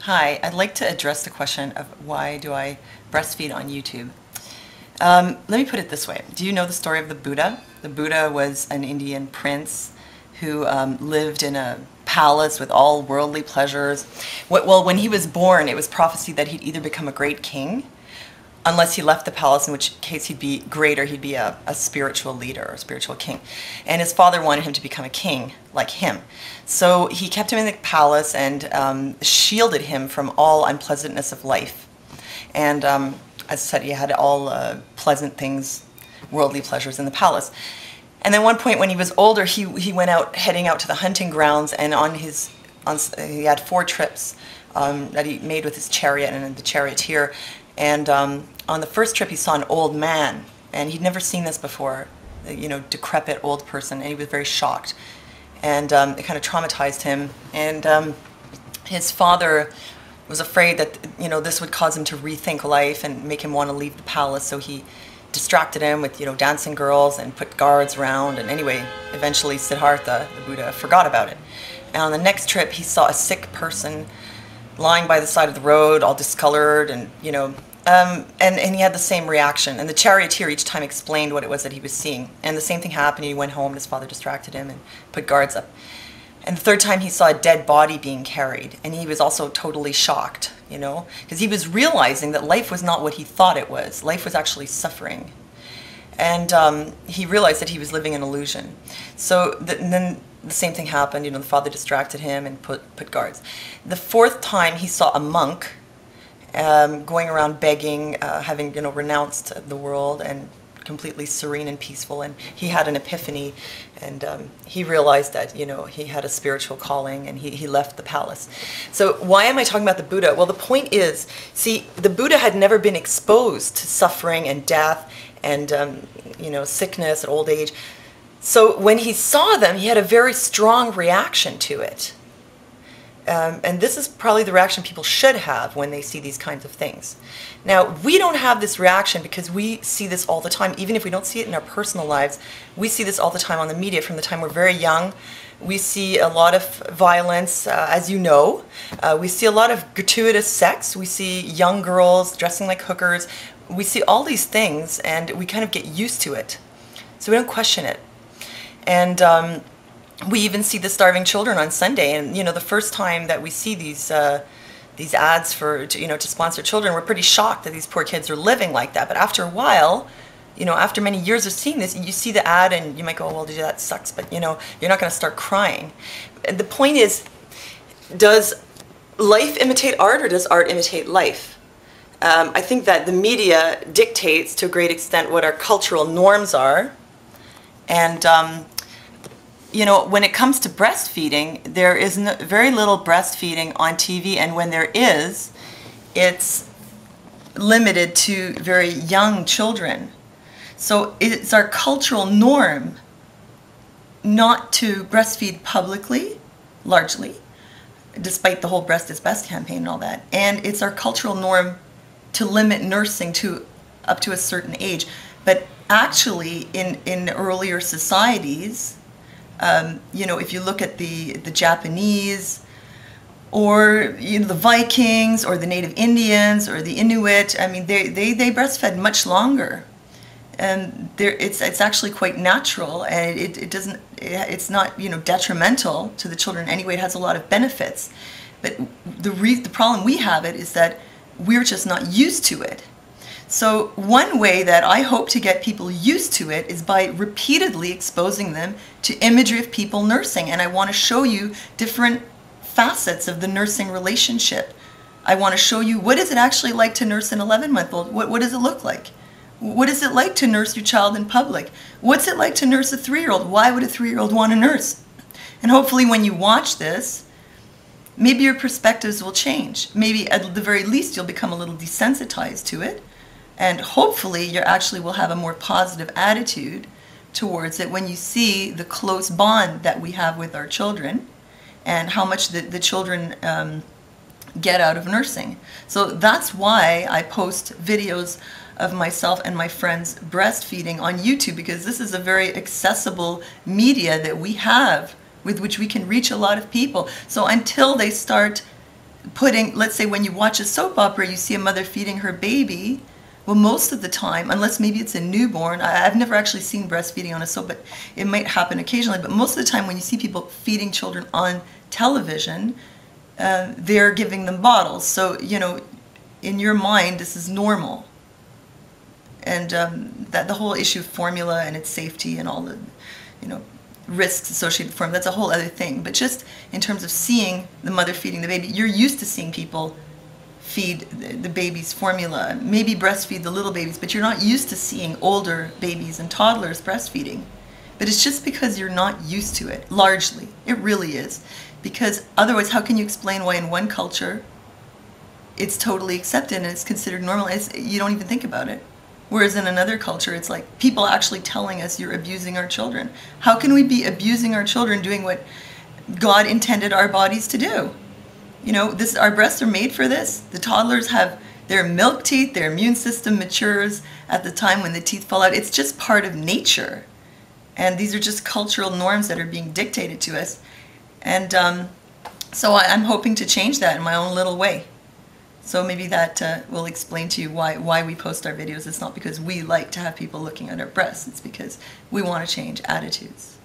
Hi, I'd like to address the question of why do I breastfeed on YouTube. Let me put it this way. Do you know the story of the Buddha? The Buddha was an Indian prince who lived in a palace with all worldly pleasures. Well, when he was born, it was prophesied that he'd either become a great king, unless he left the palace, in which case he'd be greater, he'd be a spiritual leader, or a spiritual king. And his father wanted him to become a king like him. So he kept him in the palace and shielded him from all unpleasantness of life. And as I said, he had all pleasant things, worldly pleasures in the palace. And then one point when he was older, he went out, heading out to the hunting grounds, and he had 4 trips that he made with his chariot and the charioteer. And on the first trip, he saw an old man, and he'd never seen this before, decrepit old person, and he was very shocked. And it kind of traumatized him. And his father was afraid that this would cause him to rethink life and make him want to leave the palace. So he distracted him with dancing girls and put guards around. And anyway, eventually Siddhartha, the Buddha, forgot about it. And on the next trip, he saw a sick person lying by the side of the road, all discolored, and and he had the same reaction. And the charioteer each time explained what it was that he was seeing. And the same thing happened. He went home, and his father distracted him and put guards up. And the third time, he saw a dead body being carried, and he was also totally shocked, because he was realizing that life was not what he thought it was. Life was actually suffering. And he realized that he was living an illusion. So then the same thing happened. The father distracted him and put guards. The 4th time, he saw a monk going around begging, having renounced the world and completely serene and peaceful. And he had an epiphany, and he realized that he had a spiritual calling, and he left the palace. So why am I talking about the Buddha? Well, the point is, see, the Buddha had never been exposed to suffering and death and sickness and old age. So when he saw them, he had a very strong reaction to it. And this is probably the reaction people should have when they see these kinds of things. Now, we don't have this reaction because we see this all the time. Even if we don't see it in our personal lives, we see this all the time on the media from the time we're very young. We see a lot of violence, as you know. We see a lot of gratuitous sex. We see young girls dressing like hookers. We see all these things, and we kind of get used to it. So we don't question it. And we even see the starving children on Sunday, and the first time that we see these ads for to sponsor children, we're pretty shocked that these poor kids are living like that. But after a while, after many years of seeing this, you see the ad and you might go, oh, well, that sucks, but you're not going to start crying. And the point is, does life imitate art, or does art imitate life? I think that the media dictates to a great extent what our cultural norms are, and when it comes to breastfeeding, there is very little breastfeeding on TV, and when there is, it's limited to very young children. So it's our cultural norm not to breastfeed publicly, largely, despite the whole Breast is Best campaign and all that. And it's our cultural norm to limit nursing to up to a certain age. But actually, in earlier societies, if you look at the Japanese, or the Vikings, or the Native Indians, or the Inuit, I mean, they breastfed much longer, and it's actually quite natural, and it's not detrimental to the children anyway. It has a lot of benefits, but the problem we have is that we're just not used to it. So one way that I hope to get people used to it is by repeatedly exposing them to imagery of people nursing. And I want to show you different facets of the nursing relationship. I want to show you, what is it actually like to nurse an 11-month-old? What does it look like? What is it like to nurse your child in public? What's it like to nurse a 3-year-old? Why would a 3-year-old want to nurse? And hopefully when you watch this, maybe your perspectives will change. Maybe at the very least you'll become a little desensitized to it. And hopefully you actually will have a more positive attitude towards it when you see the close bond that we have with our children and how much the children get out of nursing. So that's why I post videos of myself and my friends breastfeeding on YouTube, because this is a very accessible media that we have with which we can reach a lot of people. So until they start putting, let's say when you watch a soap opera, you see a mother feeding her baby. Well, most of the time, unless maybe it's a newborn, I've never actually seen breastfeeding on a soap, but it might happen occasionally. But most of the time when you see people feeding children on television, they're giving them bottles. So, you know, in your mind, this is normal. And that the whole issue of formula and its safety and all the, you know, risks associated with formula, that's a whole other thing. But just in terms of seeing the mother feeding the baby, you're used to seeing people feed the baby's formula, maybe breastfeed the little babies, but you're not used to seeing older babies and toddlers breastfeeding. But it's just because you're not used to it, largely. It really is. Because otherwise, how can you explain why in one culture it's totally accepted and it's considered normal? You don't even think about it. Whereas in another culture, it's like people actually telling us you're abusing our children. How can we be abusing our children doing what God intended our bodies to do? You know, our breasts are made for this. The toddlers have their milk teeth, their immune system matures at the time when the teeth fall out. It's just part of nature. And these are just cultural norms that are being dictated to us. And so I'm hoping to change that in my own little way. So maybe that will explain to you why we post our videos. It's not because we like to have people looking at our breasts. It's because we want to change attitudes.